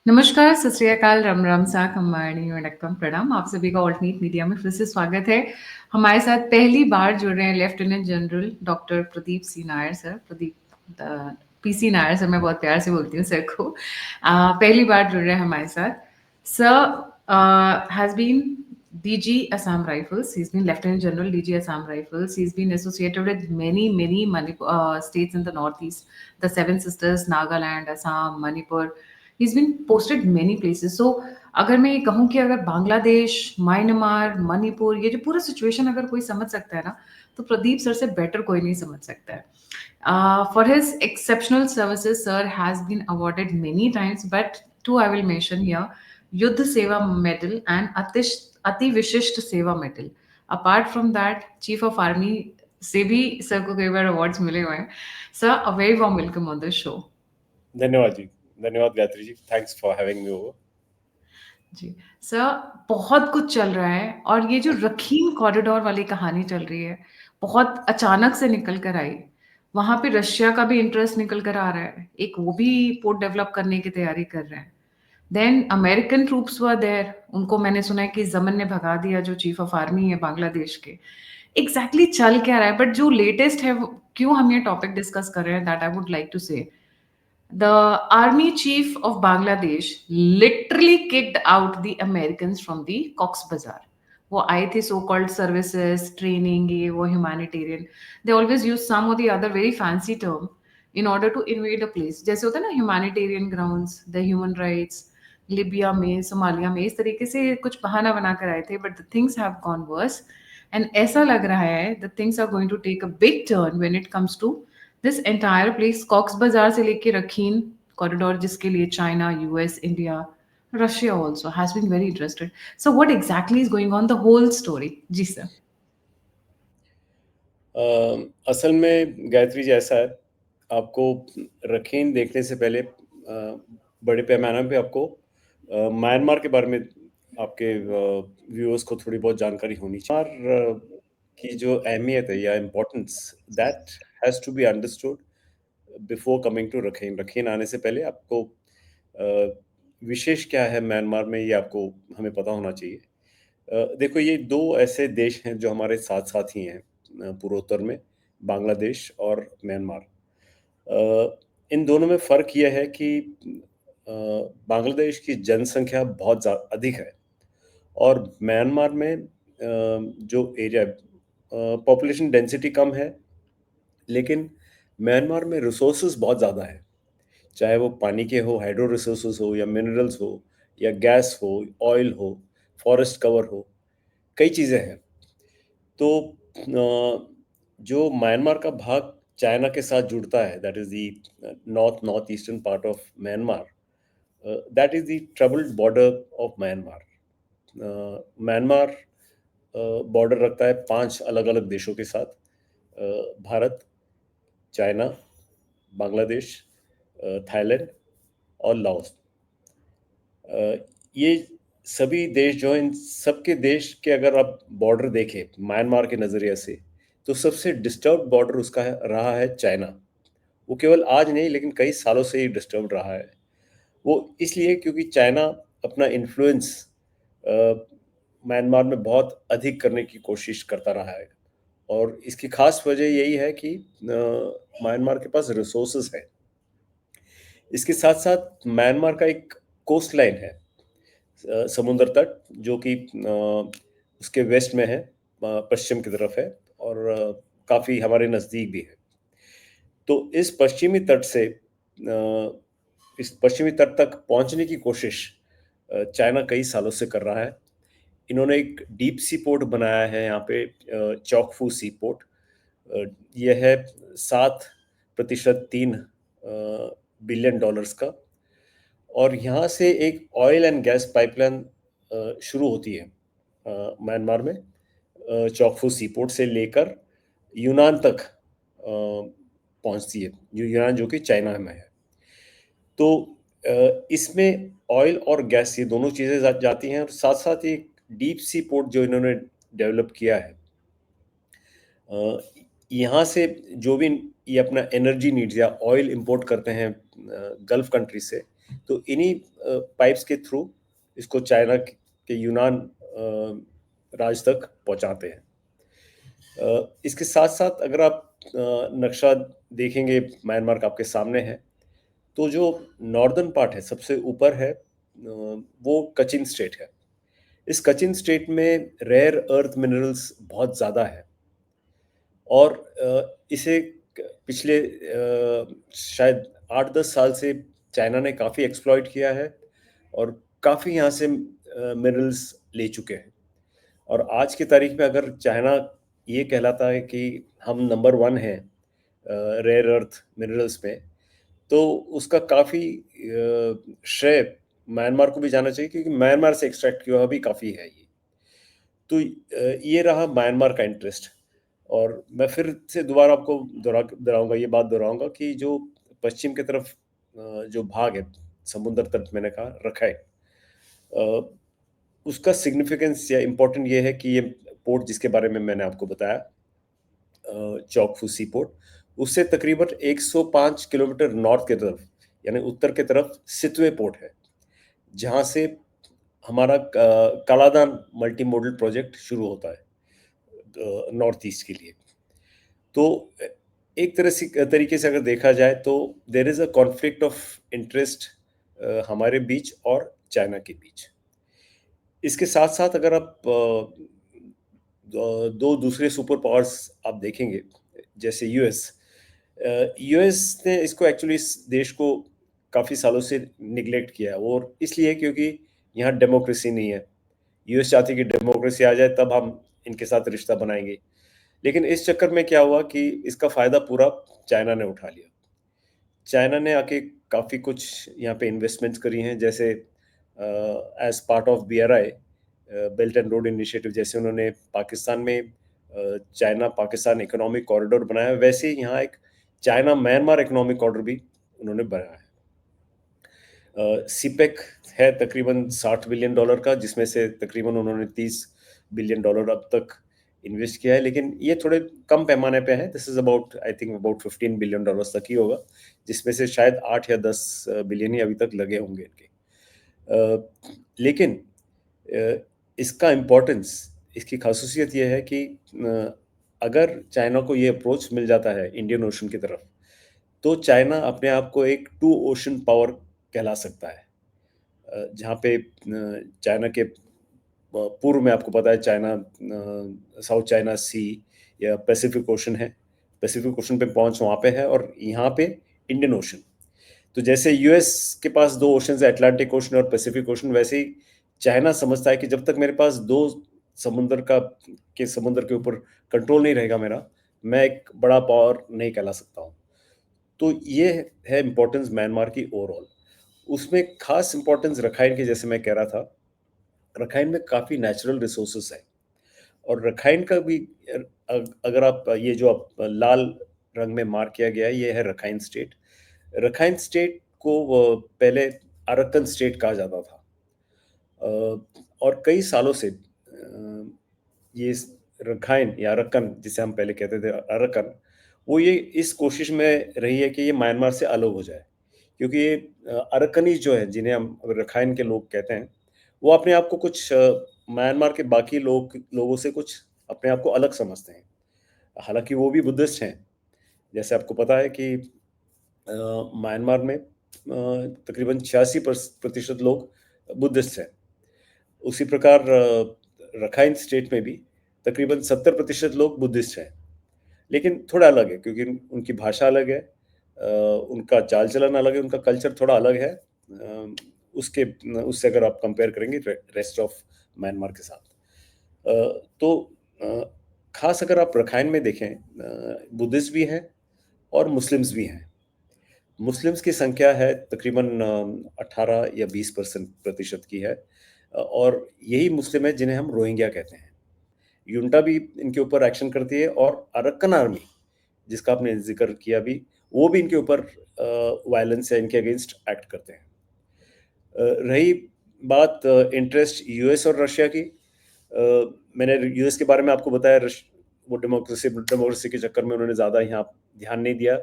नमस्कार, सत श्री अकाल, राम राम सा, खम्बाणी, वणक्कम, प्रणाम। आप सभी का ऑल्टरनेट मीडिया में फिर से स्वागत है। हमारे साथ पहली बार जुड़ रहे हैं lieutenant general doctor Pradeep C Nair sir. Pradeep PC Nair sir, मैं बहुत प्यार से बोलती हूँ सर को। पहली बार जुड़ रहे हैं हमारे साथ। Sir has been DG Assam Rifles. He's been Lieutenant General DG Assam Rifles. He's been associated with many states in the northeast, the Seven Sisters, Nagaland, Assam, Manipur. He's been posted many places. So अगर मैं ये कहूँ कि अगर Bangladesh, Myanmar, Manipur, ये जो पूरा situation अगर कोई समझ सकता है ना, तो प्रदीप सर से बेटर कोई नहीं समझ सकता है. For his exceptional services, sir has been awarded many times, but two I will mention here: Yuddha Seva Medal and Ati Vishisht Seva Medal. Apart from that, Chief of Army से भी sir को कई बार awards मिले हुए हैं. Sir, a very warm welcome on the show. धन्यवाद जी। धन्यवाद Gayatri ji. Thanks for having me over. जी सर, बहुत कुछ चल रहा है और ये जो रखीन कॉरिडोर वाली कहानी चल रही है, बहुत अचानक से निकल कर आई. वहां पे रशिया का भी इंटरेस्ट निकल कर आ रहा है, एक वो भी पोर्ट डेवलप करने की तैयारी कर रहे हैं. Then American troops were there, उनको मैंने सुना है कि जमन ने भगा दिया, जो चीफ ऑफ आर्मी है बांग्लादेश के. एग्जैक्टली चल क्या रहा है, बट जो लेटेस्ट है क्यों हम ये टॉपिक डिस्कस कर रहे हैं, that I would like to say the army chief of Bangladesh literally kicked out the Americans from the Cox Bazar. वो आए थे so called services, training, ये वो humanitarian. They always use some or the other very fancy term in order to invade a place. जैसे होता है ना humanitarian grounds, the human rights, Libya में, सोमालिया में, इस तरीके से कुछ बहाना बना कर आए थे. But the things have gone worse. And ऐसा लग रहा है the things are going to take a big turn when it comes to this entire place, Cox's Bazar से लेके रखीन कॉरिडोर, जिसके लिए China, US, India, Russia also has been very interested. So what exactly is going on the whole story? जी sir. असल में गायत्री जी ऐसा है, आपको रखीन देखने से पहले बड़े पैमाने पे आपको म्यांमार के बारे में आपके व्यूअर्स को थोड़ी बहुत जानकारी होनी चाहिए. म्यांमार की जो अहमियत है या importance, that has to be understood before coming to Rakhine. Rakhine आने से पहले आपको विशेष क्या है म्यांमार में, ये आपको हमें पता होना चाहिए. देखो, ये दो ऐसे देश हैं जो हमारे साथ साथ ही हैं पूर्वोत्तर में, बांग्लादेश और म्यांमार. इन दोनों में फ़र्क यह है कि बांग्लादेश की जनसंख्या बहुत अधिक है और म्यांमार में जो एरिया पॉपुलेशन डेंसिटी कम है, लेकिन म्यांमार में रिसोर्सेज बहुत ज़्यादा है. चाहे वो पानी के हो, हाइड्रो रिसोर्सेज हो, या मिनरल्स हो, या गैस हो, ऑयल हो, फॉरेस्ट कवर हो, कई चीज़ें हैं. तो जो म्यांमार का भाग चाइना के साथ जुड़ता है, that is the north eastern part of Myanmar, that is the troubled border of Myanmar. Myanmar border रखता है 5 अलग-अलग देशों के साथ: भारत, चाइना, बांग्लादेश, थाईलैंड और लाओस. ये सभी देश जो हैं, इन सबके देश के अगर आप बॉर्डर देखें म्यांमार के नज़रिए से, तो सबसे डिस्टर्ब्ड बॉर्डर उसका रहा है चाइना. वो केवल आज नहीं, लेकिन कई सालों से ही डिस्टर्ब्ड रहा है. वो इसलिए क्योंकि चाइना अपना इन्फ्लुएंस म्यांमार में बहुत अधिक करने की कोशिश करता रहा है, और इसकी खास वजह यही है कि म्यांमार के पास रिसोर्सेज है. इसके साथ साथ म्यांमार का एक कोस्ट लाइन है, समुद्र तट, जो कि उसके वेस्ट में है, पश्चिम की तरफ है, और काफ़ी हमारे नज़दीक भी है. तो इस पश्चिमी तट तक पहुंचने की कोशिश चाइना कई सालों से कर रहा है. इन्होंने एक डीप सी पोर्ट बनाया है यहाँ पे, चौकफू सी पोर्ट. यह है 7% $3 बिलियन का, और यहाँ से एक ऑयल एंड गैस पाइपलाइन शुरू होती है म्यांमार में, चौकफू सी पोर्ट से लेकर यूनान तक पहुँचती है, यूनान जो कि चाइना में है. तो इसमें ऑयल और गैस, ये दोनों चीज़ें जाती हैं, और साथ साथ एक डीप सी पोर्ट जो इन्होंने डेवलप किया है, यहाँ से जो भी ये अपना एनर्जी नीड्स या ऑयल इंपोर्ट करते हैं गल्फ कंट्री से, तो इन्हीं पाइप्स के थ्रू इसको चाइना के यूनान राज तक पहुंचाते हैं। इसके साथ-साथ अगर आप नक्शा देखेंगे, म्यांमार का आपके सामने है, तो जो नॉर्दर्न पार्ट है, सबसे ऊपर है, वो कचिन स्टेट है। इस कचिन स्टेट में रेयर अर्थ मिनरल्स बहुत ज़्यादा है और इसे पिछले शायद 8-10 साल से चाइना ने काफ़ी एक्सप्लॉइट किया है और काफ़ी यहाँ से मिनरल्स ले चुके हैं। और आज की तारीख में अगर चाइना ये कहलाता है कि हम नंबर 1 हैं रेयर अर्थ मिनरल्स में, तो उसका काफ़ी श्रेय म्यांमार को भी जाना चाहिए, क्योंकि म्यांमार से एक्सट्रैक्ट किया हुआ भी काफ़ी है ये। तो ये रहा म्यांमार का इंटरेस्ट। और मैं फिर से दोबारा आपको दोहराऊँगा, ये बात दोहराऊँगा कि जो पश्चिम की तरफ जो भाग है, समुद्र तट मैंने कहा रखाइन, उसका सिग्निफिकेंस या इम्पोर्टेंट ये है कि ये पोर्ट जिसके बारे में मैंने आपको बताया, चॉकफू सी पोर्ट, उससे तकरीबन 105 किलोमीटर नॉर्थ की तरफ, यानी उत्तर की तरफ सितवे पोर्ट है, जहाँ से हमारा कालादान मल्टी मॉडल प्रोजेक्ट शुरू होता है नॉर्थ ईस्ट के लिए। तो एक तरीके से अगर देखा जाए तो there is a conflict of interest हमारे बीच और चाइना के बीच। इसके साथ-साथ अगर आप दो दूसरे सुपर पावर्स आप देखेंगे, जैसे यूएस। यूएस ने इसको एक्चुअली इस देश को काफ़ी सालों से नेग्लेक्ट किया है, और इसलिए क्योंकि यहाँ डेमोक्रेसी नहीं है। यूएस चाहती है कि डेमोक्रेसी आ जाए तब हम इनके साथ रिश्ता बनाएँगे। लेकिन इस चक्कर में क्या हुआ कि इसका फ़ायदा पूरा चाइना ने उठा लिया। चाइना ने आके काफ़ी कुछ यहाँ पे इन्वेस्टमेंट्स करी हैं, जैसे as part of BRI, belt and road initiative, जैसे उन्होंने पाकिस्तान में चाइना पाकिस्तान इकोनॉमिक कॉरिडोर बनाया है, वैसे ही यहाँ एक चाइना म्यांमार इकोनॉमिक कॉरिडोर भी उन्होंने बनाया है। सीपेक है तकरीबन $60 बिलियन का, जिसमें से तकरीबन उन्होंने $30 बिलियन अब तक इन्वेस्ट किया है, लेकिन ये थोड़े कम पैमाने पे है। This is about I think about $15 billion तक ही होगा, जिसमें से शायद 8 या 10 बिलियन ही अभी तक लगे होंगे इनके। लेकिन इसका इम्पोर्टेंस, इसकी खासूसियत ये है कि अगर चाइना को ये अप्रोच मिल जाता है इंडियन ओशन की तरफ, तो चाइना अपने आप को एक टू ओशन पावर कहला सकता है। जहाँ पे चाइना के पूर्व में आपको पता है चाइना साउथ चाइना सी या पैसिफिक ओशन है। पैसिफिक ओशन पे पहुँच वहाँ पे है, और यहाँ पे इंडियन ओशन। तो जैसे यूएस के पास 2 ओशंस है, अटलांटिक ओशन और पैसिफिक ओशन, वैसे ही चाइना समझता है कि जब तक मेरे पास 2 समुद्र के ऊपर कंट्रोल नहीं रहेगा मेरा, मैं एक बड़ा पावर नहीं कहला सकता हूँ। तो ये है इम्पोर्टेंस म्यांमार की ओवरऑल। उसमें खास इम्पोर्टेंस रखाइन की, जैसे मैं कह रहा था, रखाइन में काफ़ी नेचुरल रिसोर्सेस हैं। और रखाइन का भी अगर आप ये जो आप लाल रंग में मार्क किया गया है, ये है रखाइन स्टेट। रखाइन स्टेट को पहले अरक्कन स्टेट कहा जाता था। और कई सालों से ये रखाइन या अरक्कन, जिसे हम पहले कहते थे अरक्कन, वो ये इस कोशिश में रही है कि ये म्यांमार से अलग हो जाए। क्योंकि ये अरक्कनीज़ जो हैं, जिन्हें हम रखाइन के लोग कहते हैं, वो अपने आप को कुछ म्यांमार के बाकी लोगों से कुछ अपने आप को अलग समझते हैं। हालाँकि वो भी बुद्धिस्ट हैं। जैसे आपको पता है कि म्यांमार में तकरीबन 86 प्रतिशत लोग बुद्धिस्ट हैं। उसी प्रकार रखाइन स्टेट में भी तकरीबन 70% लोग बुद्धिस्ट हैं। लेकिन थोड़ा अलग है, क्योंकि उनकी भाषा अलग है, उनका चाल-चलन अलग है, उनका कल्चर थोड़ा अलग है, उसके उससे अगर आप कंपेयर करेंगे रेस्ट ऑफ म्यांमार के साथ। तो ख़ास अगर आप रखाइन में देखें, बुद्धिस्ट भी हैं और मुस्लिम्स भी हैं। मुस्लिम्स की संख्या है तकरीबन 18 या 20% प्रतिशत की है, और यही मुस्लिम है जिन्हें हम रोहिंग्या कहते हैं। युंटा भी इनके ऊपर एक्शन करती है, और अरक्कन आर्मी, जिसका आपने ज़िक्र किया भी, वो भी इनके ऊपर वायलेंस या इनके अगेंस्ट एक्ट करते हैं। रही बात इंटरेस्ट यूएस और रशिया की, मैंने यूएस के बारे में आपको बताया, वो डेमोक्रेसी के चक्कर में उन्होंने ज़्यादा यहाँ ध्यान नहीं दिया।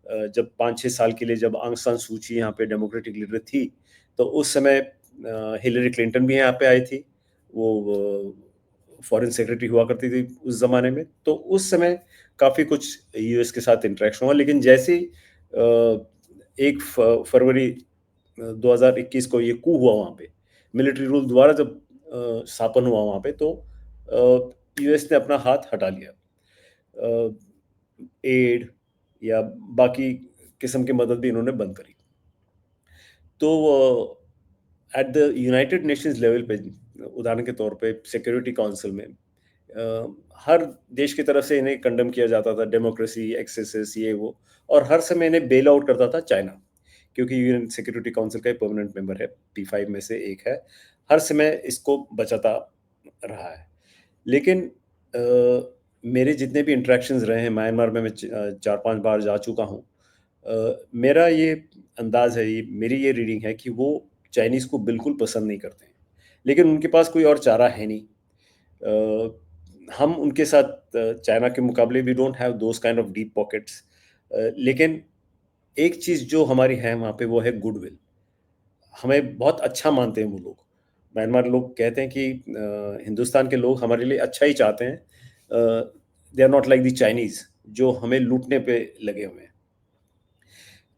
जब 5-6 साल के लिए जब आंग सान सूची यहाँ पे डेमोक्रेटिक लीडर थी, तो उस समय हिलरी क्लिंटन भी यहाँ पे आई थी। वो फॉरेन सेक्रेटरी हुआ करती थी उस ज़माने में। तो उस समय काफ़ी कुछ यूएस के साथ इंटरेक्शन हुआ, लेकिन जैसे ही 1 फरवरी 2021 को ये कू हुआ वहाँ पे, मिलिट्री रूल दोबारा जब स्थापन हुआ वहाँ पे, तो यूएस ने अपना हाथ हटा लिया। एड या बाकी किस्म की मदद भी इन्होंने बंद करी। तो at the United Nations level पे, उदाहरण के तौर पे सिक्योरिटी काउंसिल में हर देश की तरफ से इन्हें कंडेम किया जाता था, डेमोक्रेसी, एक्सेसेस, ये वो, और हर समय इन्हें बेल आउट करता था चाइना, क्योंकि यूएन सिक्योरिटी काउंसिल का एक परमानेंट मेंबर है, P5 में से एक है। हर समय इसको बचाता रहा है। लेकिन मेरे जितने भी इंटरेक्शंस रहे हैं म्यांमार में, मैं 4-5 बार जा चुका हूँ। मेरा ये अंदाज है, ये मेरी ये रीडिंग है कि वो चाइनीज़ को बिल्कुल पसंद नहीं करते हैं, लेकिन उनके पास कोई और चारा है नहीं। हम उनके साथ चाइना के मुकाबले we don't have those kind of deep pockets, लेकिन एक चीज़ जो हमारी है वहाँ पे, वो है गुडविल। हमें बहुत अच्छा मानते हैं वो लोग। म्यांमार लोग कहते हैं कि हिंदुस्तान के लोग हमारे लिए अच्छा ही चाहते हैं। They are not like the Chinese, जो हमें लूटने पे लगे हुए हैं।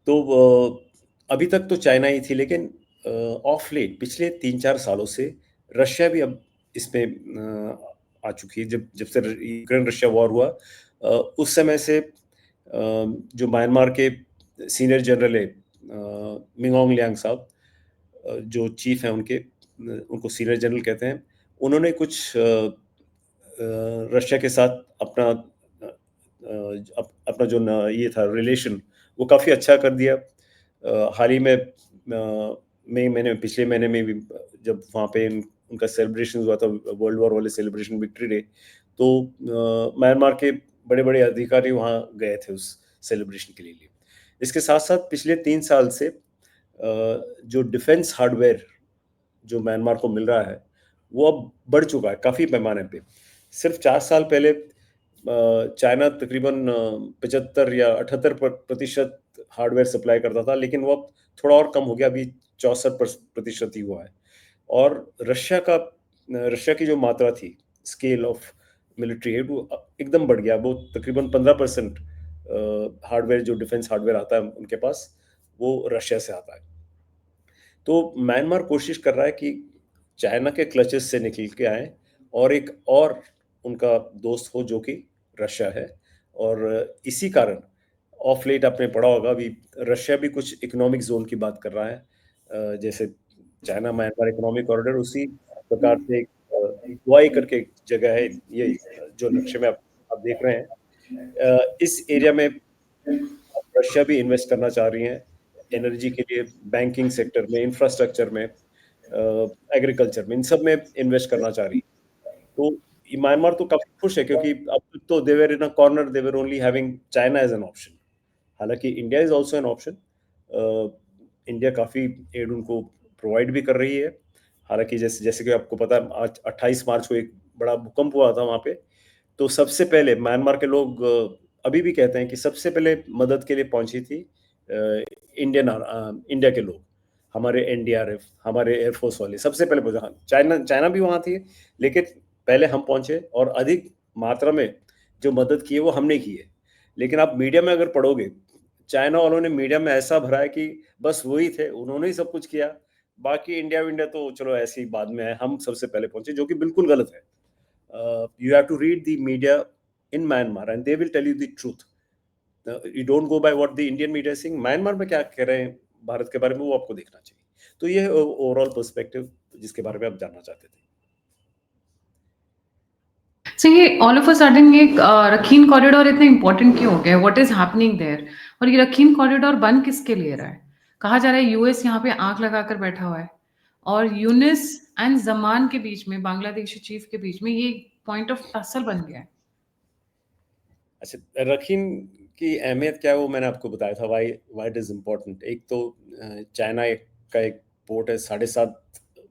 तो अभी तक तो चाइना ही थी, लेकिन ऑफ लेट पिछले 3-4 सालों से रशिया भी अब इसमें आ चुकी है। जब जब से यूक्रेन रशिया वॉर हुआ, उस समय से जो म्यांमार के सीनियर जनरल है, मिंग लियांग साहब, जो चीफ हैं उनके, उनको सीनियर जनरल कहते हैं। उन्होंने कुछ रशिया के साथ अपना अपना जो ये था रिलेशन, वो काफ़ी अच्छा कर दिया। हाल ही में मैंने पिछले महीने में भी, जब वहाँ पे उनका सेलिब्रेशन हुआ था, वर्ल्ड वॉर वाले सेलिब्रेशन, विक्ट्री डे, तो म्यांमार के बड़े-बड़े अधिकारी वहाँ गए थे उस सेलिब्रेशन के लिए। इसके साथ-साथ पिछले 3 साल से जो डिफेंस हार्डवेयर जो म्यांमार को मिल रहा है, वो अब बढ़ चुका है काफ़ी पैमाने पे। सिर्फ 4 साल पहले चाइना तकरीबन 75 या 78 प्रतिशत हार्डवेयर सप्लाई करता था, लेकिन वो अब थोड़ा और कम हो गया, अभी 64 प्रतिशत ही हुआ है। और रशिया की जो मात्रा थी, स्केल ऑफ मिलिट्री एड, वो एकदम बढ़ गया। वो तकरीबन 15% हार्डवेयर, जो डिफेंस हार्डवेयर आता है उनके पास, वो रशिया से आता है। तो म्यांमार कोशिश कर रहा है कि चाइना के क्लचेस से निकल के आए, और एक और उनका दोस्त हो जो कि रशिया है। और इसी कारण ऑफ लेट आपने पढ़ा होगा, अभी रशिया भी कुछ इकोनॉमिक जोन की बात कर रहा है। जैसे चाइना म्यांमार इकोनॉमिक कॉरिडोर, उसी प्रकार से एक हुआई करके एक जगह है, ये जो नक्शे में आप देख रहे हैं। इस एरिया में रशिया भी इन्वेस्ट करना चाह रही हैं, एनर्जी के लिए, बैंकिंग सेक्टर में, इंफ्रास्ट्रक्चर में, एग्रीकल्चर में, इन सब में इन्वेस्ट करना चाह रही है। तो ये म्यांमार तो काफ़ी खुश है, क्योंकि अब तक तो they were in a corner, they were only having China as an option. हालाँकि India is also an option. India काफ़ी एड उनको प्रोवाइड भी कर रही है। हालाँकि जैसे जैसे कि आपको पता है, आज 28 मार्च को एक बड़ा भूकंप हुआ था वहाँ पे। तो सबसे पहले म्यांमार के लोग अभी भी कहते हैं कि सबसे पहले मदद के लिए पहुँची थी इंडिया के लोग, हमारे एनडीआरएफ, हमारे एयरफोर्स वाले सबसे पहले पहुँचे। हाँ, चाइना चाइना भी वहाँ थी, लेकिन पहले हम पहुँचे, और अधिक मात्रा में जो मदद की है वो हमने की है। लेकिन आप मीडिया में अगर पढ़ोगे, चाइना वालों ने मीडिया में ऐसा भरा है कि बस वही थे, उन्होंने ही सब कुछ किया, बाकी इंडिया-विंडिया तो चलो ऐसे ही बाद में है, हम सबसे पहले पहुँचे, जो कि बिल्कुल गलत है। You have to read the media in Myanmar and they will tell you the truth. You don't go by what the Indian media is saying. Myanmar में क्या कह रहे हैं भारत के बारे में, वो आपको देखना चाहिए। तो ये है ओवरऑल पर्सपेक्टिव जिसके बारे में आप जानना चाहते थे। सो ये ऑल ऑफ अ सडन ये रखीन कॉरिडोर इतना इम्पोर्टेंट क्यों हो गया? What is happening there? और ये रखीन कॉरिडोर बन किसके लिए रहा है? कहा जा रहा है यूएस यहाँ पे आंख लगाकर बैठा हुआ है, और यूनिस एंड जमान के बीच में, बांग्लादेशी चीफ के बीच में, ये पॉइंट ऑफ टसल बन गया है। अच्छा, रखीन की अहमियत क्या है वो मैंने आपको बताया था, why why it is important. एक तो चाइना का एक पोर्ट है, 7.5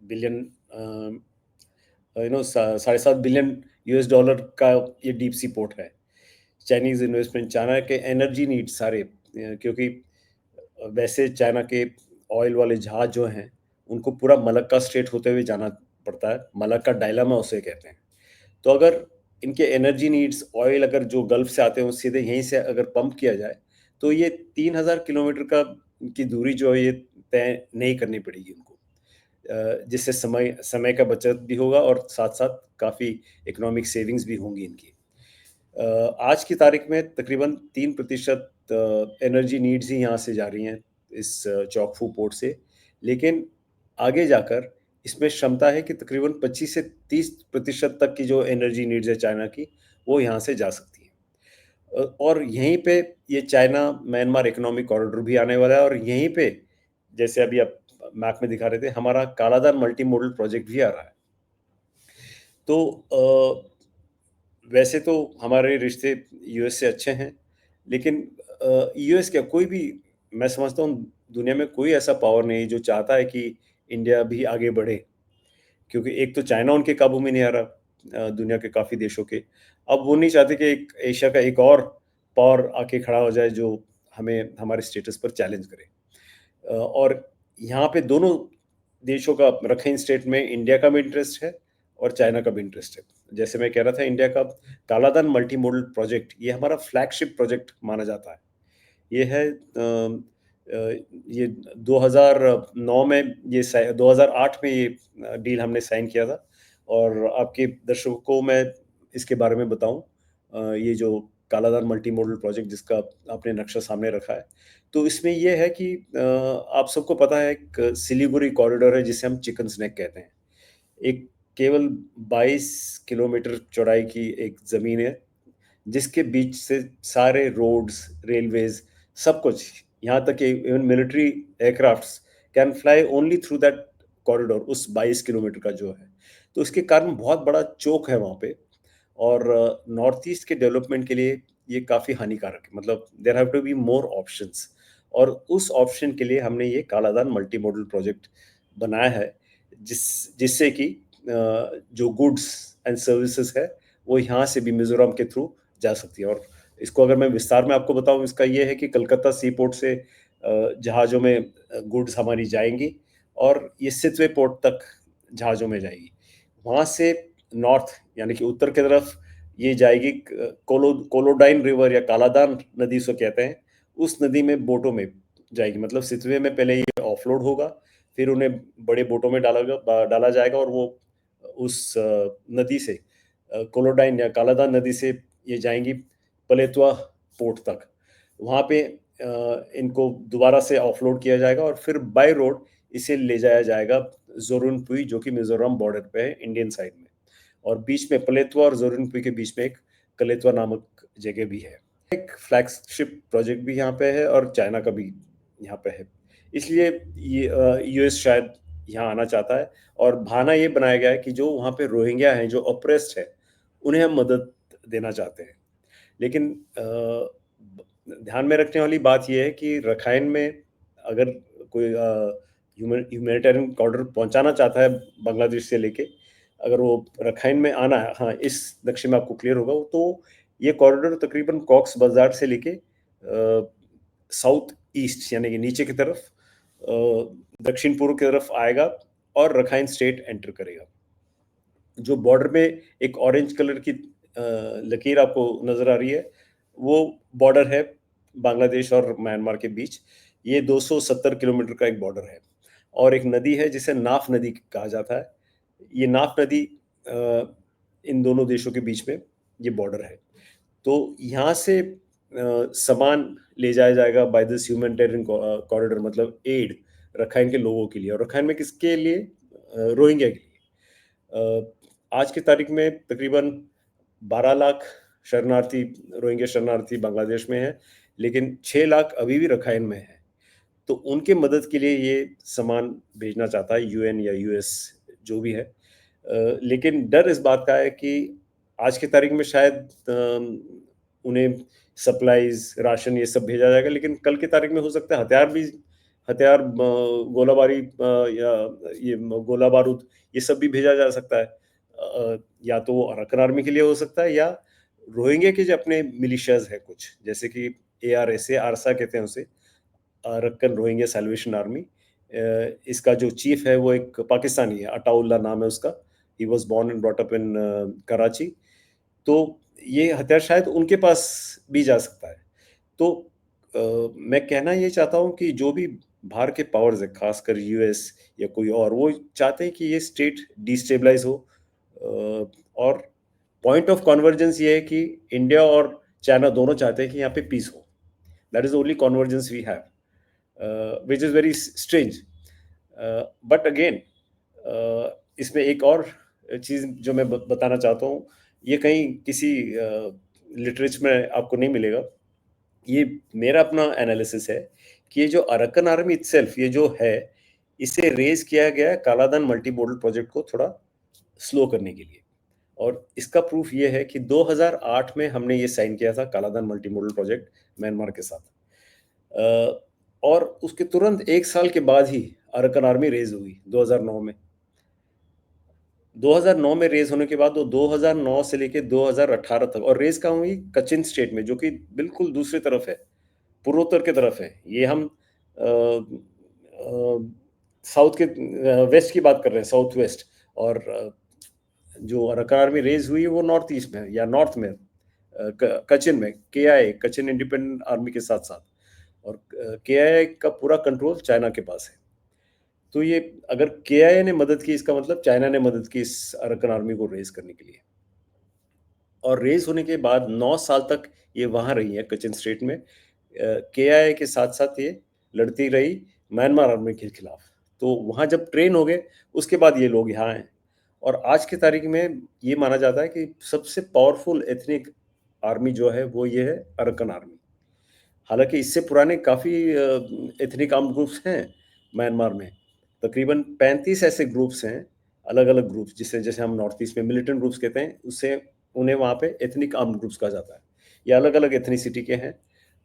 बिलियन $7.5 बिलियन का ये डीप सी पोर्ट है। चाइनीज़ इन्वेस्टमेंट, चाइना के एनर्जी नीड्स सारे क्योंकि वैसे चाइना के ऑयल वाले जहाज जो हैं, उनको पूरा मलक्का स्ट्रेट होते हुए जाना पड़ता है। मलक्का डायलेमा उसे कहते हैं। तो अगर इनके एनर्जी नीड्स ऑयल अगर जो गल्फ से आते हैं वो सीधे यहीं से अगर पंप किया जाए, तो ये 3000 किलोमीटर का की दूरी जो है ये तय नहीं करनी पड़ेगी उनको। जिससे समय समय का बचत भी होगा और साथ-साथ काफ़ी इकोनॉमिक सेविंग्स भी होंगी इनकी। आज की तारीख में तकरीबन 3% एनर्जी नीड्स ही यहाँ से जा रही हैं इस चॉकफू पोर्ट से। लेकिन आगे जाकर इसमें क्षमता है कि तकरीबन 25 से 30% तक की जो एनर्जी नीड्स है चाइना की, वो यहाँ से जा सकती हैं। और यहीं पे ये चाइना-म्यांमार इकोनॉमिक कॉरिडोर भी आने वाला है और यहीं पे जैसे अभी आप मैप में दिखा रहे थे, हमारा कालादान मल्टी मॉडल प्रोजेक्ट भी आ रहा है। तो वैसे तो हमारे रिश्ते यूएस से अच्छे हैं, लेकिन यूएस क्या कोई भी मैं समझता हूँ दुनिया में कोई ऐसा पावर नहीं जो चाहता है कि इंडिया भी आगे बढ़े। क्योंकि एक तो चाइना उनके काबू में नहीं आ रहा दुनिया के काफ़ी देशों के। अब वो नहीं चाहते कि एक एशिया का एक और पावर आके खड़ा हो जाए जो हमें हमारे स्टेटस पर चैलेंज करे। और यहाँ पे दोनों देशों का रखाइन स्टेट में इंडिया का भी इंटरेस्ट है और चाइना का भी इंटरेस्ट है। जैसे मैं कह रहा था इंडिया का कालादान मल्टी मॉडल प्रोजेक्ट ये हमारा फ्लैगशिप प्रोजेक्ट माना जाता है। ये है ये 2009 में 2008 में ये डील हमने साइन किया था और आपके दर्शकों को मैं इसके बारे में बताऊँ ये जो कालादान मल्टी मॉडल प्रोजेक्ट जिसका आपने नक्शा सामने रखा है। तो इसमें ये है कि आप सबको पता है एक सिलीगुड़ी कॉरिडोर है जिसे हम चिकन स्नैक कहते हैं। एक केवल 22 किलोमीटर चौड़ाई की एक ज़मीन है, जिसके बीच से सारे रोड्स, रेलवेज़ सब कुछ, यहाँ तक कि even military aircrafts can fly only through that corridor उस 22 किलोमीटर का जो है। तो इसके कारण बहुत बड़ा चोक है वहाँ पे और नॉर्थ ईस्ट के डेवलपमेंट के लिए ये काफ़ी हानिकारक है। मतलब there have to be more options और उस ऑप्शन के लिए हमने ये कालादान मल्टी मॉडल प्रोजेक्ट बनाया है, जिससे कि जो गुड्स एंड सर्विसेज़ है, वो यहाँ से भी मिज़ोरम के थ्रू जा सकती है और इसको अगर मैं विस्तार में आपको बताऊँ इसका ये है कि कलकत्ता सी पोर्ट से जहाज़ों में गुड्स हमारी जाएँगी और ये सितवे पोर्ट तक जहाज़ों में जाएगी। वहाँ से नॉर्थ यानी कि उत्तर की तरफ ये जाएगी कोलोडाइन रिवर या कालादान नदी उसे कहते हैं, उस नदी में बोटों में जाएगी। मतलब सितवे में पहले ये ऑफलोड होगा, फिर उन्हें बड़े बोटों में डाला जाएगा और वो उस नदी से कोलोडाइन या कालादान नदी से ये जाएँगी पलेतुआ पोर्ट तक। वहाँ पे इनको दोबारा से ऑफलोड किया जाएगा और फिर बाय रोड इसे ले जाया जाएगा ज़ोरुनपुई जो कि मिज़ोरम बॉर्डर पे है इंडियन साइड में। और बीच में पलेतुआ और ज़ोरुनपुई के बीच में एक कलेतुआ नामक जगह भी है। एक फ्लैगशिप प्रोजेक्ट भी यहाँ पे है और चाइना का भी यहाँ पे है। इसलिए ये यूएस शायद यहाँ आना चाहता है और बहाना ये बनाया गया है कि जो वहाँ पे रोहिंग्या हैं, जो ऑप्रेस्ड हैं, उन्हें हम मदद देना चाहते हैं। लेकिन ध्यान में रखने वाली बात ये है कि रखाइन में अगर कोई ह्यूमैनिटेरियन कॉरिडोर पहुँचाना चाहता है बांग्लादेश से लेके, अगर वो रखाइन में आना है, हाँ, इस नक्शे में आपको क्लियर होगा, तो ये कॉरिडोर तकरीबन कॉक्स बाज़ार से लेके साउथ ईस्ट यानी कि नीचे की तरफ दक्षिण पूर्व की तरफ आएगा और रखाइन स्टेट एंटर करेगा। जो बॉर्डर में एक ऑरेंज कलर की लकीर आपको नज़र आ रही है, वो बॉर्डर है बांग्लादेश और म्यांमार के बीच। ये 270 किलोमीटर का एक बॉर्डर है और एक नदी है जिसे नाफ नदी कहा जाता है। ये नाफ नदी इन दोनों देशों के बीच में ये बॉर्डर है। तो यहाँ से सामान ले जाया जाएगा बाय दिस ह्यूमैनिटेरियन कॉरिडोर मतलब एड रखाइन के लोगों के लिए और रखाइन में किसके लिए? रोहिंग्या के लिए। आज की तारीख में तकरीबन 12 लाख शरणार्थी रोहिंग्या शरणार्थी बांग्लादेश में हैं, लेकिन 6 लाख अभी भी रखाइन में हैं। तो उनके मदद के लिए ये सामान भेजना चाहता है यूएन या यूएस जो भी है। लेकिन डर इस बात का है कि आज की तारीख में शायद उन्हें सप्लाईज़, राशन ये सब भेजा जाएगा, लेकिन कल की तारीख में हो सकता है हथियार गोलाबारी या ये गोला बारूद ये सब भी भेजा जा सकता है। या तो वो अरकन आर्मी के लिए हो सकता है या रोहिंग्या के जो अपने मिलिशियाज़ हैं कुछ, जैसे कि ARSA, आरसा कहते हैं उसे, अरक्कन रोहिंग्या सैल्वेशन आर्मी। इसका जो चीफ है वो एक पाकिस्तानी है, अताउल्ला नाम है उसका। He was born and brought up in Karachi. तो ये हथियार शायद उनके पास भी जा सकता है। तो मैं कहना ये चाहता हूँ कि जो भी बाहर के पावर्स है, खासकर यूएस या कोई और, वो चाहते हैं कि ये स्टेट डिस्टेबलाइज हो। और पॉइंट ऑफ कन्वर्जेंस ये है कि इंडिया और चाइना दोनों चाहते हैं कि यहाँ पे पीस हो। That is only convergence we have, which is very strange. But again, इसमें एक और चीज़ जो मैं बताना चाहता हूँ, ये कहीं किसी लिटरेचर में आपको नहीं मिलेगा। ये मेरा अपना एनालिसिस है कि ये जो अरक्कन आर्मी इटसेल्फ, ये जो है, इसे रेज किया गया है कालादान मल्टी मॉडल प्रोजेक्ट को थोड़ा स्लो करने के लिए। और इसका प्रूफ ये है कि 2008 में हमने ये साइन किया था Kaladan multi modal project Myanmar के साथ। और उसके तुरंत 1 साल के बाद ही अरक्कन आर्मी रेज हुई 2009 में। 2009 में रेज होने के बाद वो 2009 से लेके 2018 तक, और रेज कहाँ हुई? कचिन स्टेट में, जो कि बिल्कुल दूसरी तरफ है, पूर्वोत्तर की तरफ है। ये हम साउथ के वेस्ट की बात कर रहे हैं, साउथ वेस्ट। और जो अरक्कन आर्मी रेज हुई है वो नॉर्थ ईस्ट में या नॉर्थ में, कचिन में, KIA, कचिन इंडिपेंडेंट आर्मी के साथ साथ। और KIA का पूरा कंट्रोल चाइना के पास है। तो ये अगर KIA ने मदद की, इसका मतलब चाइना ने मदद की इस अरक्कन आर्मी को रेज करने के लिए। और रेज होने के बाद 9 साल तक ये वहां रही है कचिन स्टेट में। KIA के साथ साथ ये लड़ती रही म्यांमार आर्मी के खिलाफ। तो वहां जब ट्रेन हो गए, उसके बाद ये लोग यहाँ आए। और आज की तारीख में ये माना जाता है कि सबसे पावरफुल एथनिक आर्मी जो है वो ये है अरक्कन आर्मी। हालांकि इससे पुराने काफ़ी एथनिक आर्म्ड ग्रुप्स हैं म्यांमार में। तकरीबन 35 ऐसे ग्रुप्स हैं, अलग अलग ग्रुप्स, जिसे जैसे हम नॉर्थ ईस्ट में मिलिटेंट ग्रुप्स कहते हैं, उससे उन्हें वहाँ पे एथनिक आर्म्ड ग्रुप्स कहा जाता है। ये अलग अलग एथनिसिटी के हैं,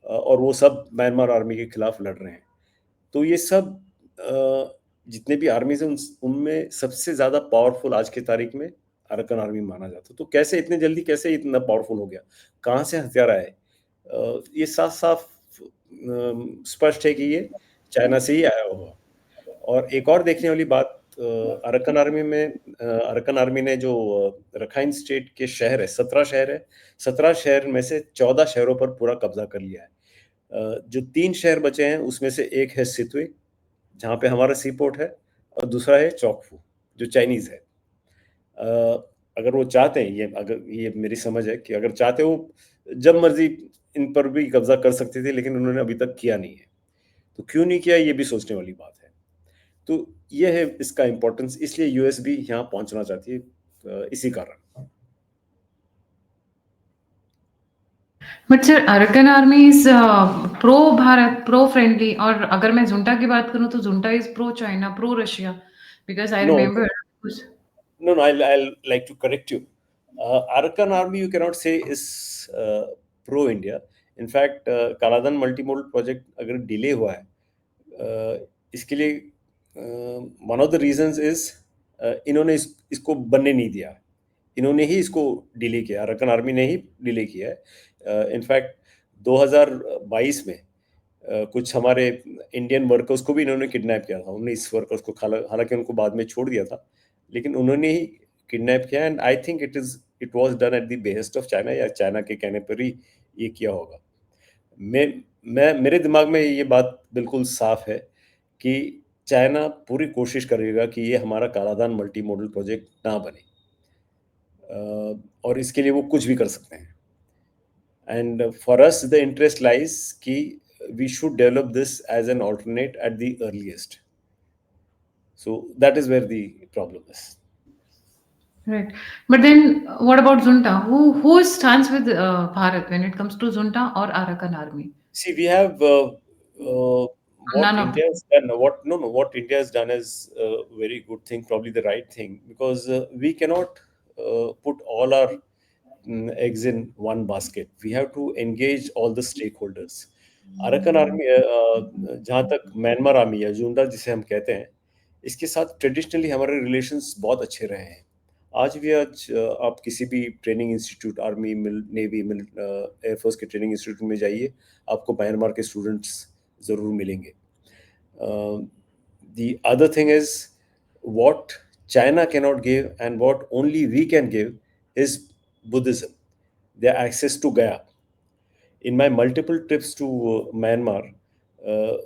और वो सब म्यांमार आर्मी के खिलाफ लड़ रहे हैं। तो ये सब जितने भी आर्मीज हैं उनमें सबसे ज़्यादा पावरफुल आज की तारीख में अरक्कन आर्मी माना जाता है। तो कैसे इतने जल्दी, कैसे इतना पावरफुल हो गया, कहाँ से हथियार आए? ये साफ साफ स्पष्ट है कि ये चाइना से ही आया होगा। और एक और देखने वाली बात, अरक्कन आर्मी ने जो रखाइन स्टेट के शहर है, 17 शहर है, 17 शहर में से 14 शहरों पर पूरा कब्जा कर लिया है। जो 3 शहर बचे हैं उसमें से एक है सितवे, जहाँ पे हमारा सी पोर्ट है, और दूसरा है चौकफू, जो चाइनीज है। अगर वो चाहते हैं, ये मेरी समझ है कि अगर चाहते हो जब मर्जी इन पर भी कब्जा कर सकते थे, लेकिन उन्होंने अभी तक किया नहीं है। तो क्यों नहीं किया, ये भी सोचने वाली बात है। तो ये है इसका इम्पोर्टेंस, इसलिए यूएस भी यहाँ पहुंचना चाहती है, इसी कारण। But sir, Arakan army is pro Bharat, pro friendly, और अगर मैं जुंटा की बात करूं तो junta is pro China, pro Russia, because I No, remember. no, I'll like to correct you. Arakan Army, you cannot say is pro-India. In fact, Kaladan multimodal project अगर delay हुआ है, इसके लिए one of the reasons is इन्होंने इसको बनने नहीं दिया। इन्होंने ही इसको डिले किया, अरकन आर्मी ने ही डिले किया है। इनफैक्ट 2022 में कुछ हमारे इंडियन वर्कर्स को भी इन्होंने किडनैप किया था। 19 वर्कर्स को, हालांकि उनको बाद में छोड़ दिया था, लेकिन उन्होंने ही किडनैप किया। And I think it was done at the behest of China, या चाइना के कहने पर ही ये किया होगा। मेरे दिमाग में ये बात बिल्कुल साफ है कि चाइना पूरी कोशिश करेगा कि ये हमारा कालादान मल्टी मॉडल प्रोजेक्ट ना बने, और इसके लिए वो कुछ भी कर सकते हैं। And for us the interest lies कि we should develop this as an alternate at the earliest. So that is where the problem is. Right. But then what about junta? Who stands with Bharat when it comes to junta or Arakan army? See, we have what None of them. India has done. What India has done is a very good thing, probably the right thing, because we cannot put all our eggs in one basket. We have to engage all the stakeholders. Arakan army, जहाँ तक Myanmar army या जुंडा जिसे हम कहते हैं, इसके साथ traditionally हमारे रिलेशंस बहुत अच्छे रहे हैं। आज आप किसी भी training institute, army, navy, air force के ट्रेनिंग इंस्टीट्यूट में जाइए, आपको म्यांमार के स्टूडेंट्स ज़रूर मिलेंगे। The other thing is, what China cannot give and what only we can give is Buddhism, their access to Gaya. In my multiple trips to Myanmar,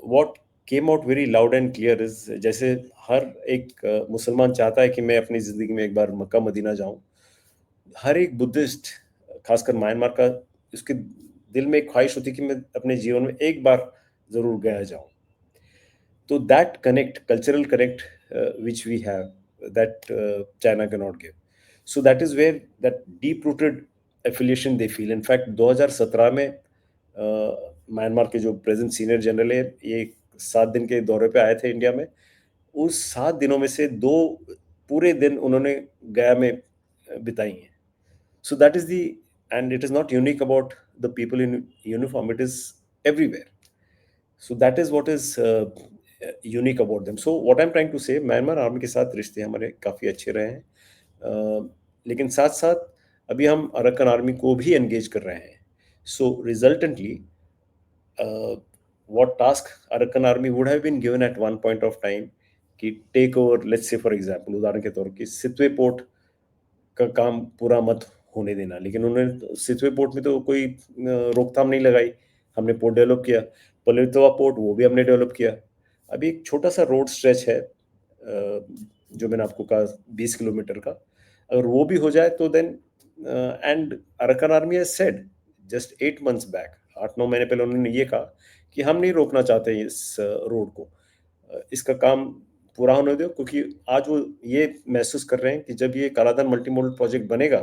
what came out very loud and clear is, जैसे हर एक मुसलमान चाहता है कि मैं अपनी ज़िंदगी में एक बार मक्का मदीना जाऊं, हर एक बुद्धिस्ट, खासकर म्यांमार का, उसके दिल में एक ख्वाहिश होती है कि मैं अपने जीवन में एक बार ज़रूर गया जाऊं। तो that connect, cultural connect, which we have, that China cannot give. So that is where that deep-rooted affiliation they feel. In fact, 2017 में म्यांमार के जो प्रेजेंट सीनियर जनरल है, ये 7 दिन के दौरे पे आए थे इंडिया में। उस 7 दिनों में से 2 पूरे दिन उन्होंने गया में बिताई हैं। So that is the, and it is not unique about the people in uniform, it is everywhere. So that is what is unique about them. So what I'm trying to say, Myanmar army के साथ रिश्ते हमारे काफ़ी अच्छे रहे हैं। लेकिन साथ-साथ अभी हम अरक्कन आर्मी को भी एंगेज कर रहे हैं। So resultantly, what task Arakan army would have been given at one point of time कि take over, let's say for example, उदाहरण के तौर पे सितवे पोर्ट का काम पूरा मत होने देना, लेकिन उन्होंने सितवे पोर्ट में तो कोई रोकथाम नहीं लगाई। हमने पोर्ट डेवलप किया, पलेतवा पोर्ट वो भी हमने डेवलप किया। अभी एक छोटा सा रोड स्ट्रेच है जो मैंने आपको कहा 20 किलोमीटर का, अगर वो भी हो जाए तो देन, एंड अरकान army has said just 8 months back, 8-9 महीने पहले उन्होंने ये कहा कि हम नहीं रोकना चाहते इस रोड को, इसका काम पूरा होने दो, क्योंकि आज वो ये महसूस कर रहे हैं कि जब ये कालाधन मल्टी मॉडल प्रोजेक्ट बनेगा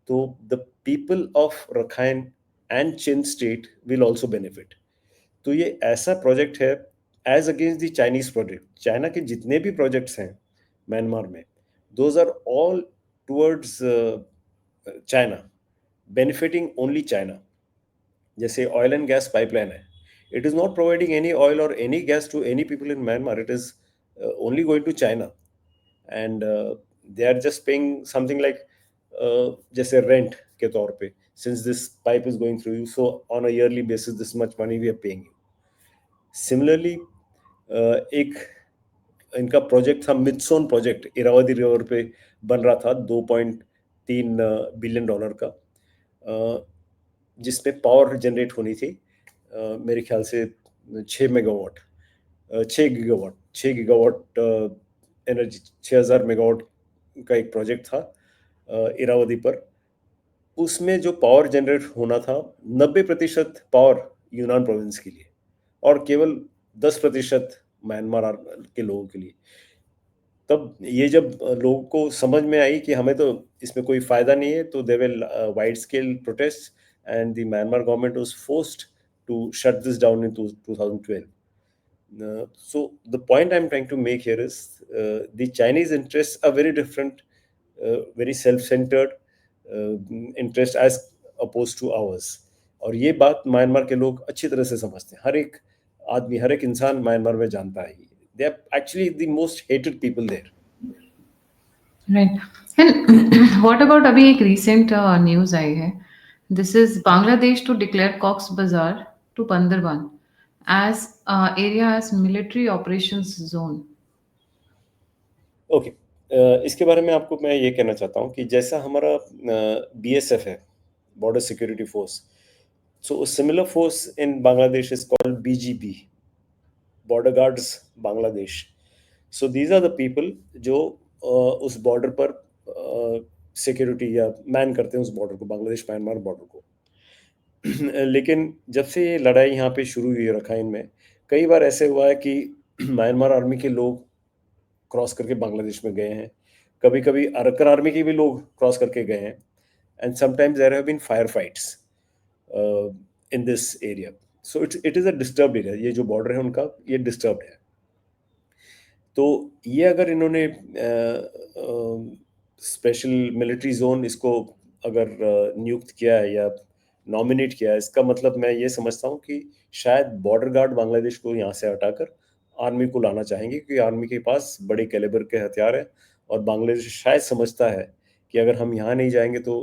तो the people of Rakhine and Chin state will also benefit. तो ये ऐसा प्रोजेक्ट है as against the Chinese project. China के जितने भी प्रोजेक्ट्स हैं म्यांमार में, those are all towards China, benefiting only China. जैसे ऑयल एंड गैस पाइपलाइन है, it is not providing any oil or any gas to any people in Myanmar. It is only going to China, and they are just paying something like जैसे rent के तौर पे, since this pipe is going through you, so on a yearly basis this much money we are paying you. Similarly, एक इनका project था मित्सोन project, Irrawaddy river पे बन रहा था, $2.3 बिलियन का, जिसमें पावर जनरेट होनी थी मेरे ख्याल से 6 मेगावाट, 6 गीगावाट एनर्जी, 6000 मेगावाट का एक प्रोजेक्ट था इरावदी पर। उसमें जो पावर जनरेट होना था, 90% पावर यूनान प्रोविंस के लिए और केवल 10% म्यांमार के लोगों के लिए। तब ये जब लोगों को समझ में आई कि हमें तो इसमें कोई फायदा नहीं है, तो they will wide scale protest and the Myanmar government was forced to shut this down in 2012. So the point I'm trying to make here is the Chinese interests are very different, very self-centered interest as opposed to ours. और ये बात Myanmar के लोग अच्छी तरह से समझते हैं। हर एक आदमी, हर एक इंसान म्यांमार में जानता है। They are actually the most hated people there. Right. And what about अभी एक recent news आई है, this is Bangladesh to declare Cox's Bazar to Pandarban as area as military operations zone. Okay, इसके बारे में आपको मैं ये कहना चाहता हूँ कि जैसा हमारा BSF है, border security force, so similar force in Bangladesh is called BGB, border guards Bangladesh. So these are the people जो उस बॉर्डर पर सिक्योरिटी या मैन करते हैं उस बॉर्डर को, बांग्लादेश म्यांमार बॉर्डर को। लेकिन जब से ये लड़ाई यहाँ पे शुरू हुई है रखाइन में, कई बार ऐसे हुआ है कि म्यांमार आर्मी के लोग क्रॉस करके बांग्लादेश में गए हैं, कभी-कभी अरक्कन आर्मी के भी लोग क्रॉस करके गए हैं, and sometimes there have been fire fights in this area. So it is a disturbed area, ये जो बॉर्डर है उनका, ये डिस्टर्ब्ड है। तो ये अगर इन्होंने स्पेशल मिलिट्री जोन इसको अगर नियुक्त किया है या नॉमिनेट किया है, इसका मतलब मैं ये समझता हूँ कि शायद बॉर्डर गार्ड बांग्लादेश को यहाँ से हटाकर आर्मी को लाना चाहेंगे, क्योंकि आर्मी के पास बड़े कैलिबर के हथियार हैं और बांग्लादेश शायद समझता है कि अगर हम यहाँ नहीं जाएंगे तो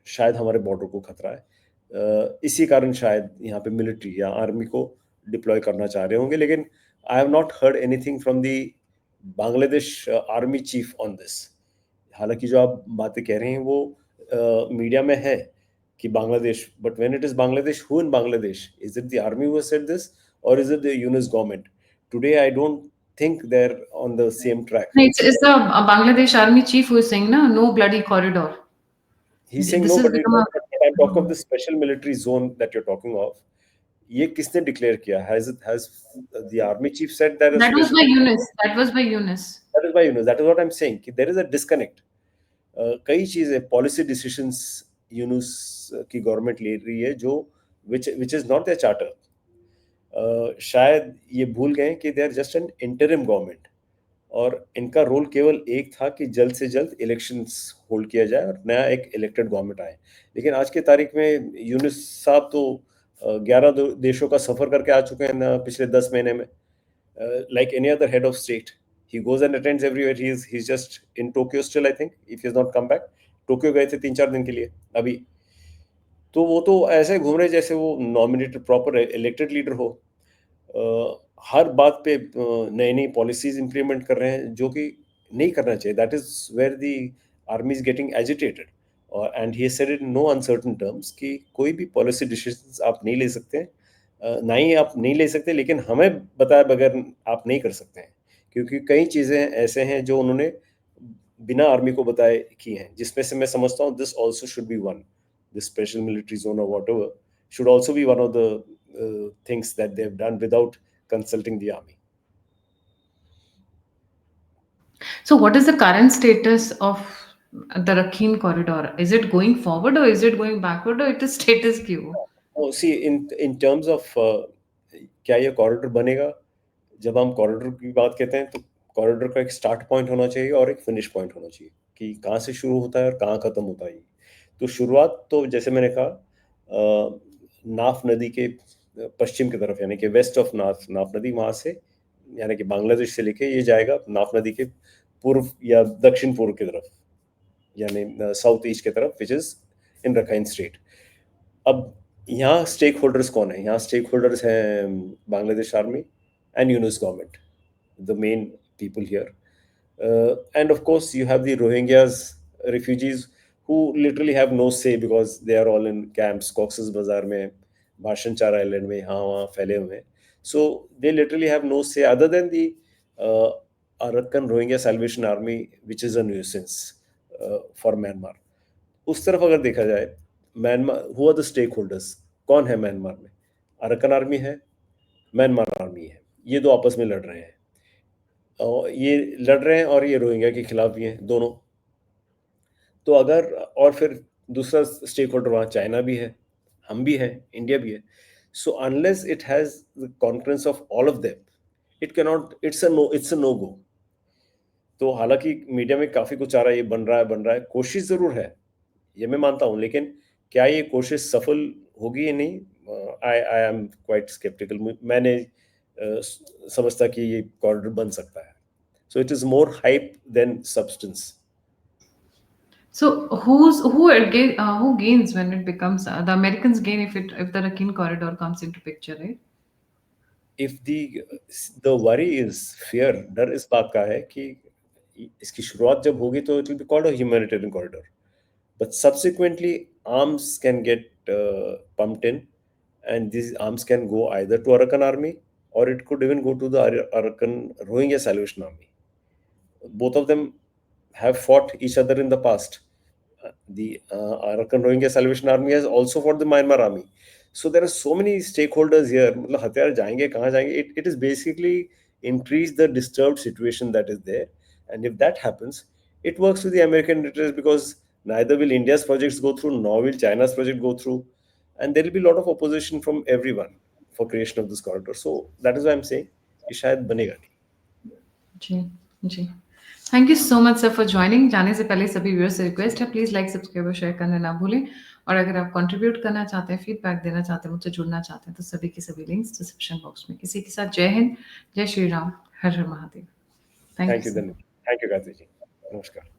शायद हमारे बॉर्डर को खतरा है। इसी कारण शायद यहाँ पे मिलिट्री या आर्मी को डिप्लॉय करना चाह रहे होंगे, लेकिन I have not heard anything from the Bangladesh army chief on this. हालांकि जो आप बातें कह रहे हैं वो मीडिया में है कि Bangladesh, but when it is Bangladesh, who in Bangladesh? Is it the army who said this और is it the Yunus government? Today I don't think they're on the same track. No, it's the Bangladesh Army chief who is saying, no bloody corridor. He's saying This no, has but become a. I'm talking of the special military zone that you're talking of. ये किसने declare किया? Has the army chief said that a That was special? by Yunus. That was by Yunus. That is why, that is what I'm saying कि there is a disconnect. कई चीजें policy decisions Yunus की government ले रही है जो which is not their charter. शायद ये भूल गए कि they are just an interim government और इनका रोल केवल एक था कि जल्द से जल्द इलेक्शंस होल्ड किया जाए और नया एक इलेक्टेड गवर्नमेंट आए। लेकिन आज के तारीख में यूनुस साहब तो 11 देशों का सफर करके आ चुके हैं पिछले 10 महीने में। Like any other head of state, he goes and attends everywhere. He's just in Tokyo still, I think, if he has not come back. Tokyo गए थे 3-4 दिन के लिए अभी। तो वो तो ऐसे घूम रहे जैसे वो नॉमिनेटेड प्रॉपर इलेक्टेड लीडर हो। हर बात पे नई नई पॉलिसीज इंप्लीमेंट कर रहे हैं जो कि नहीं करना चाहिए। That is where the army is getting agitated और and he said it in no uncertain terms कि कोई भी पॉलिसी डिसीजंस आप नहीं ले सकते हैं, ना ही आप नहीं ले सकते, लेकिन हमें बताए बगैर आप नहीं कर सकते हैं, क्योंकि कई चीज़ें ऐसे हैं जो उन्होंने बिना आर्मी को बताए की हैं, जिसमें से मैं समझता हूँ this also should be one, this special military zone और whatever should also be one of the things that they've done without consulting the army. So, what is the current status of the Rakhine corridor? Is it going forward or is it going backward or it is status quo? Oh, see, in terms of क्या ये corridor बनेगा? जब हम corridor की बात कहते हैं तो कॉरिडोर का एक स्टार्ट पॉइंट होना चाहिए और एक फिनिश पॉइंट होना चाहिए कि कहाँ से शुरू होता है और कहाँ खत्म होता है। तो शुरुआत तो जैसे मैंने कहा नाफ नदी के पश्चिम की तरफ, यानी कि वेस्ट ऑफ नाफ नदी, वहाँ से यानी कि बांग्लादेश से लेके ये जाएगा नाफ नदी के पूर्व या दक्षिण पूर्व की तरफ, यानी साउथ ईस्ट की तरफ, which is in Rakhine state. अब यहाँ स्टेक होल्डर्स कौन है? यहाँ स्टेक होल्डर्स हैं Bangladesh army and Yunus government, the main people here, and of course you have the Rohingyas refugees who literally have no say because they are all in camps, Cox's Bazar में, भाषण चार island में, यहाँ वहाँ फैले हुए हैं। So they literally have no say other than the Arakan Rohingya Salvation Army, which is a nuisance for Myanmar. उस तरफ अगर देखा जाए, Myanmar, who are the stakeholders? कौन है म्यांमार में? अरकन आर्मी है, म्यांमार आर्मी है, ये दो आपस में लड़ रहे हैं और ये लड़ रहे हैं और ये रोहिंग्या के खिलाफ भी हैं दोनों। तो अगर, और फिर दूसरा स्टेक होल्डर वहाँ चाइना भी है, हम भी हैं, इंडिया भी है। So unless it has the conference of all of them, it cannot, it's a no go. तो हालांकि मीडिया में काफी कुछ आ रहा है, ये बन रहा है, कोशिश जरूर है, ये मैं मानता हूँ, लेकिन क्या ये कोशिश सफल होगी या नहीं, आई एम क्वाइट स्केप्टिकल। मैंने समझता कि ये कॉरिडोर बन सकता है। So it is more hype than substance. So who gains when it becomes the Americans gain if the Rakhine corridor comes into picture, right? If the worry is fear, डर इस बात का है कि इसकी शुरुआत जब होगी तो it will be called a humanitarian corridor, but subsequently arms can get pumped in, and these arms can go either to Arakan army or it could even go to the Arakan Rohingya Salvation Army. Both of them have fought each other in the past. The Arakan Rohingya Salvation Army has also fought the Myanmar army. So there are so many stakeholders here. मतलब हथियार जाएंगे कहाँ जाएंगे? It is basically increase the disturbed situation that is there, and if that happens, it works with the American interests because neither will India's projects go through, nor will China's project go through, and there will be a lot of opposition from everyone for creation of this corridor. So that is why I'm saying कि शायद बनेगा नहीं। जी जी, thank you so much sir for joining. जाने से पहले सभी व्यूअर्स से रिक्वेस्ट है, प्लीज लाइक सब्सक्राइब और शेयर करना ना भूलें, और अगर आप कंट्रीब्यूट करना चाहते हैं, फीडबैक देना चाहते हैं, मुझसे जुड़ना चाहते हैं, तो सभी के सभी लिंक्स डिस्क्रिप्शन बॉक्स में। इसी के साथ जय हिंद, जय श्री राम, हर हर Mahadev. Thank thank you you sir. धन्यवाद। थैंक यू गायत्री जी, नमस्कार।